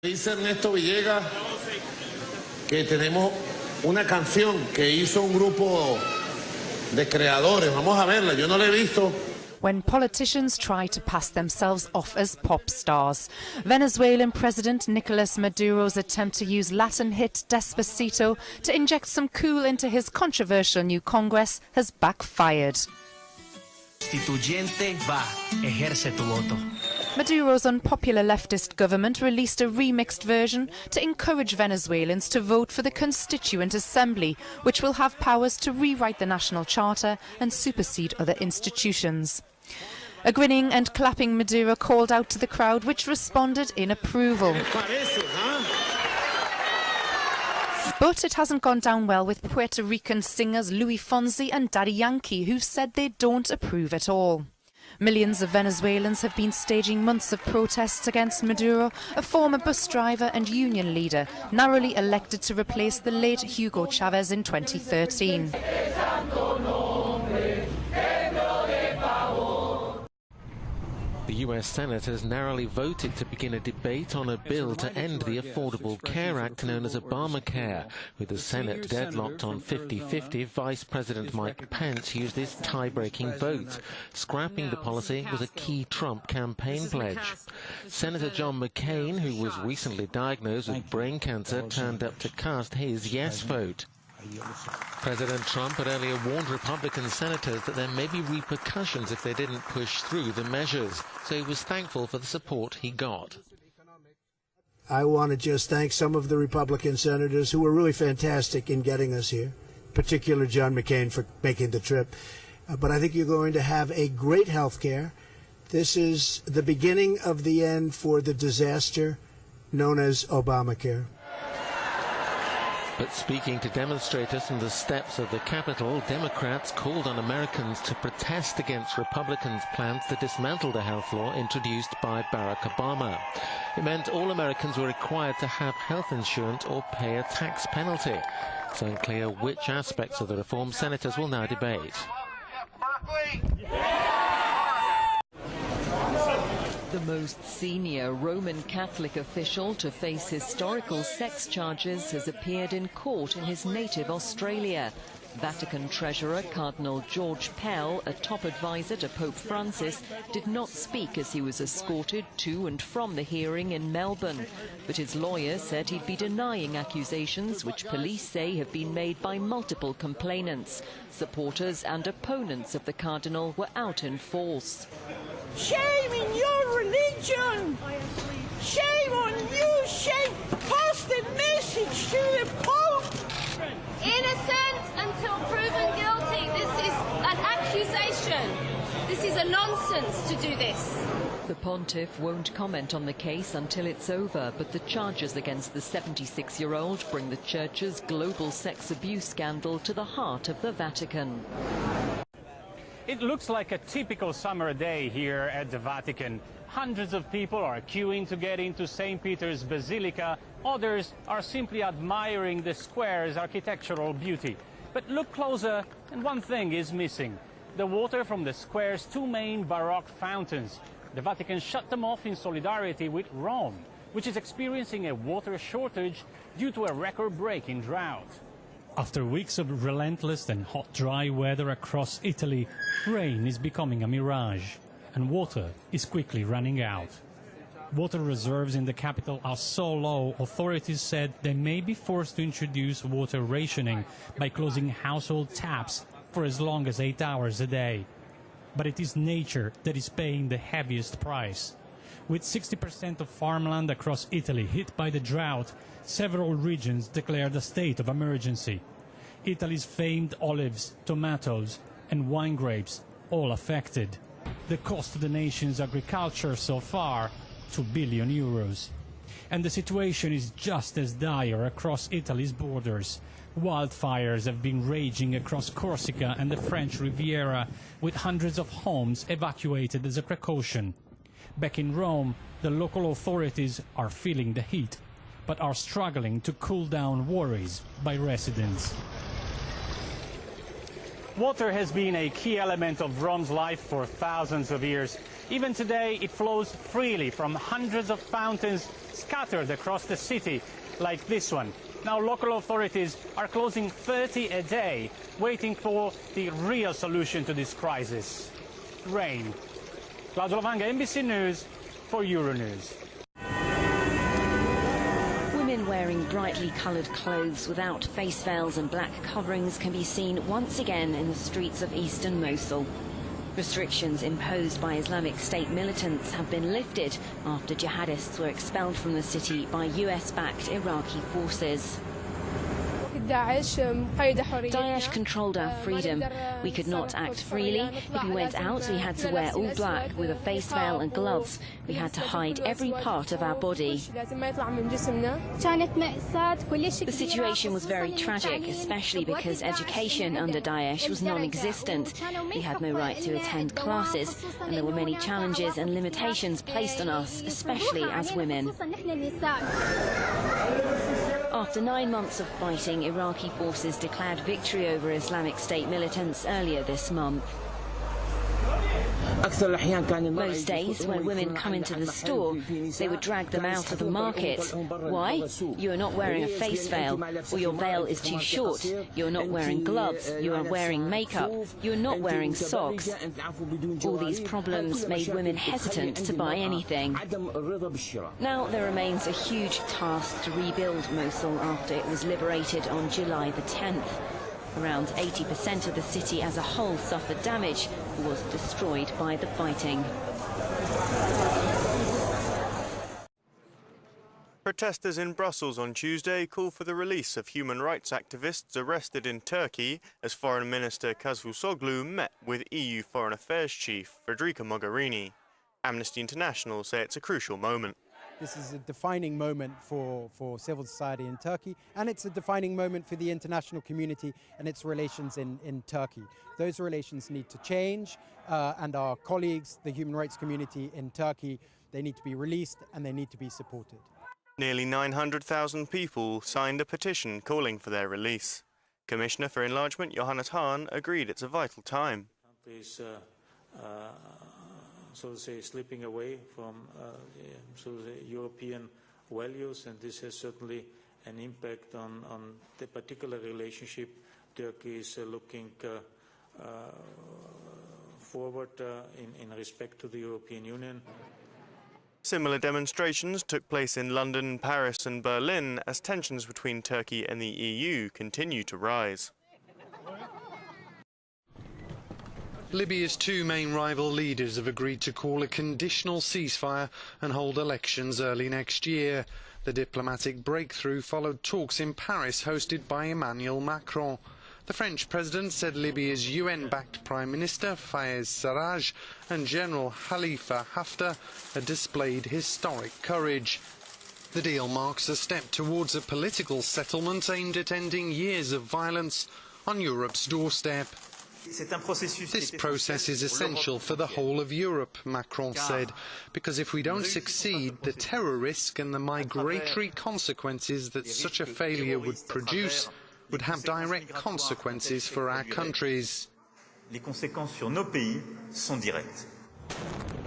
Dice Ernesto Villegas que tenemos una canción que hizo un grupo de creadores. Vamos a verla, yo no la he visto. When politicians try to pass themselves off as pop stars. Venezuelan President Nicolas Maduro's attempt to use Latin hit Despacito to inject some cool into his controversial new Congress has backfired. Constituyente va, ejerce tu voto. Maduro's unpopular leftist government released a remixed version to encourage Venezuelans to vote for the Constituent Assembly, which will have powers to rewrite the national charter and supersede other institutions. A grinning and clapping Maduro called out to the crowd, which responded in approval. But it hasn't gone down well with Puerto Rican singers Luis Fonsi and Daddy Yankee, who've said they don't approve at all. Millions of Venezuelans have been staging months of protests against Maduro, a former bus driver and union leader, narrowly elected to replace the late Hugo Chavez in 2013. The US Senate has narrowly voted to begin a debate on a bill to end the Affordable Care Act known as Obamacare. With the Senate deadlocked on 50-50, Vice President Mike Pence used his tie-breaking vote. Scrapping the policy was a key Trump campaign pledge. Senator John McCain, who was recently diagnosed with brain cancer, turned up to cast his yes vote. President Trump had earlier warned Republican senators that there may be repercussions if they didn't push through the measures, so he was thankful for the support he got. I want to just thank some of the Republican senators who were really fantastic in getting us here, particularly John McCain for making the trip. But I think you're going to have a great health care. This is the beginning of the end for the disaster known as Obamacare. But speaking to demonstrators from the steps of the Capitol, Democrats called on Americans to protest against Republicans' plans to dismantle the health law introduced by Barack Obama. It meant all Americans were required to have health insurance or pay a tax penalty. It's unclear which aspects of the reform senators will now debate. The most senior Roman Catholic official to face historical sex charges has appeared in court in his native Australia. Vatican Treasurer Cardinal George Pell, a top advisor to Pope Francis, did not speak as he was escorted to and from the hearing in Melbourne. But his lawyer said he'd be denying accusations which police say have been made by multiple complainants. Supporters and opponents of the Cardinal were out in force. Shame in your religion! Shame on you! Shame! Pass the message to the Pope! Innocent until proven guilty. This is an accusation. This is a nonsense to do this. The pontiff won't comment on the case until it's over, but the charges against the 76-year-old bring the church's global sex abuse scandal to the heart of the Vatican. It looks like a typical summer day here at the Vatican. Hundreds of people are queuing to get into St. Peter's Basilica. Others are simply admiring the square's architectural beauty. But look closer, and one thing is missing: the water from the square's two main Baroque fountains. The Vatican shut them off in solidarity with Rome, which is experiencing a water shortage due to a record-breaking drought. After weeks of relentless and hot, dry weather across Italy, rain is becoming a mirage, and water is quickly running out. Water reserves in the capital are so low, authorities said they may be forced to introduce water rationing by closing household taps for as long as 8 hours a day. But it is nature that is paying the heaviest price. With 60% of farmland across Italy hit by the drought, several regions declared a state of emergency. Italy's famed olives, tomatoes and wine grapes all affected. The cost to the nation's agriculture so far, €2 billion. And the situation is just as dire across Italy's borders. Wildfires have been raging across Corsica and the French Riviera, with hundreds of homes evacuated as a precaution. Back in Rome, the local authorities are feeling the heat, but are struggling to cool down worries by residents. Water has been a key element of Rome's life for thousands of years. Even today, it flows freely from hundreds of fountains scattered across the city, like this one. Now, local authorities are closing 30 a day, waiting for the real solution to this crisis: rain. Claudio Lavanga, NBC News for Euronews. Women wearing brightly coloured clothes without face veils and black coverings can be seen once again in the streets of eastern Mosul. Restrictions imposed by Islamic State militants have been lifted after jihadists were expelled from the city by US-backed Iraqi forces. Daesh controlled our freedom. We could not act freely. If we went out, we had to wear all black with a face veil and gloves. We had to hide every part of our body. The situation was very tragic, especially because education under Daesh was non-existent. We had no right to attend classes, and there were many challenges and limitations placed on us, especially as women. After 9 months of fighting, Iraqi forces declared victory over Islamic State militants earlier this month. Most days, when women come into the store, they would drag them out of the market. Why? You are not wearing a face veil, or your veil is too short. You are not wearing gloves. You are wearing makeup. You are not wearing socks. All these problems made women hesitant to buy anything. Now there remains a huge task to rebuild Mosul after it was liberated on July the 10th. Around 80% of the city as a whole suffered damage or was destroyed by the fighting. Protesters in Brussels on Tuesday call for the release of human rights activists arrested in Turkey as Foreign Minister Cavusoglu met with EU Foreign Affairs Chief Federica Mogherini. Amnesty International say it's a crucial moment. This is a defining moment for civil society in Turkey, and it's a defining moment for the international community and its relations in Turkey. Those relations need to change, and our colleagues, the human rights community in Turkey, they need to be released and they need to be supported. Nearly 900,000 people signed a petition calling for their release. Commissioner for Enlargement Johannes Hahn agreed it's a vital time. So to say, slipping away from the European values, and this has certainly an impact on the particular relationship Turkey is looking forward in respect to the European Union. Similar demonstrations took place in London, Paris and Berlin as tensions between Turkey and the EU continue to rise. Libya's two main rival leaders have agreed to call a conditional ceasefire and hold elections early next year. The diplomatic breakthrough followed talks in Paris hosted by Emmanuel Macron. The French president said Libya's UN-backed Prime Minister Fayez Sarraj and General Khalifa Haftar had displayed historic courage. The deal marks a step towards a political settlement aimed at ending years of violence on Europe's doorstep. This process is essential for the whole of Europe, Macron said, because if we don't succeed, the terror risk and the migratory consequences that such a failure would produce would have direct consequences for our countries.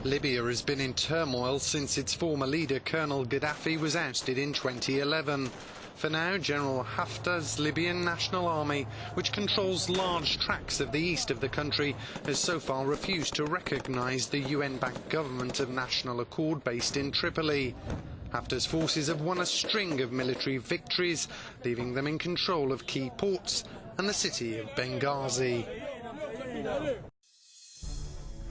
Libya has been in turmoil since its former leader, Colonel Gaddafi, was ousted in 2011. For now, General Haftar's Libyan National Army, which controls large tracts of the east of the country, has so far refused to recognise the UN-backed government of national accord based in Tripoli. Haftar's forces have won a string of military victories, leaving them in control of key ports and the city of Benghazi.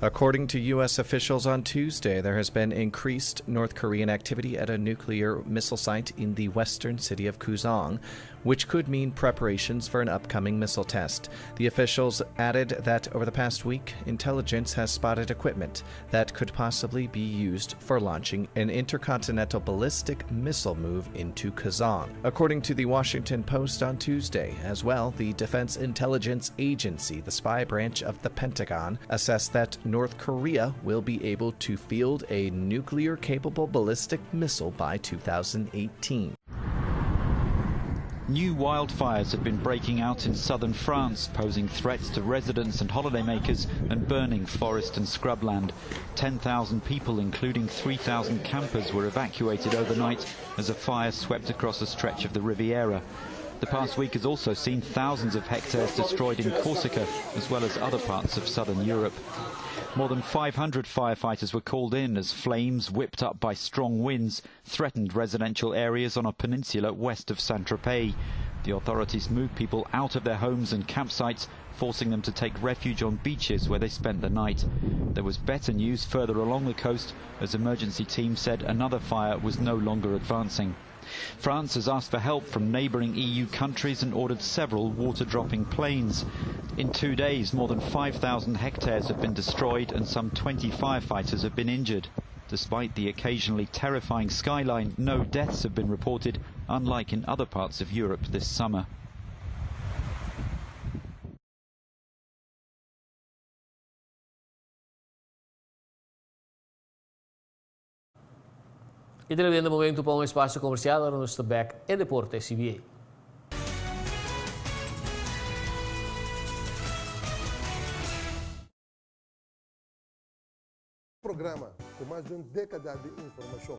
According to U.S. officials on Tuesday, there has been increased North Korean activity at a nuclear missile site in the western city of Kuzong, which could mean preparations for an upcoming missile test. The officials added that over the past week, intelligence has spotted equipment that could possibly be used for launching an intercontinental ballistic missile move into Kuzong. According to the Washington Post on Tuesday, as well, the Defense Intelligence Agency, the spy branch of the Pentagon, assessed that North Korea will be able to field a nuclear-capable ballistic missile by 2018. New wildfires have been breaking out in southern France, posing threats to residents and holidaymakers and burning forest and scrubland. 10,000 people, including 3,000 campers, were evacuated overnight as a fire swept across a stretch of the Riviera. The past week has also seen thousands of hectares destroyed in Corsica, as well as other parts of southern Europe. More than 500 firefighters were called in as flames, whipped up by strong winds, threatened residential areas on a peninsula west of Saint-Tropez. The authorities moved people out of their homes and campsites, forcing them to take refuge on beaches where they spent the night. There was better news further along the coast, as emergency teams said another fire was no longer advancing. France has asked for help from neighbouring EU countries and ordered several water-dropping planes. In 2 days, more than 5,000 hectares have been destroyed and some 20 firefighters have been injured. Despite the occasionally terrifying skyline, no deaths have been reported, unlike in other parts of Europe this summer. E televidendo momento para um espaço comercial no Stabek e Deporte CBA. Programa com mais de uma década de informação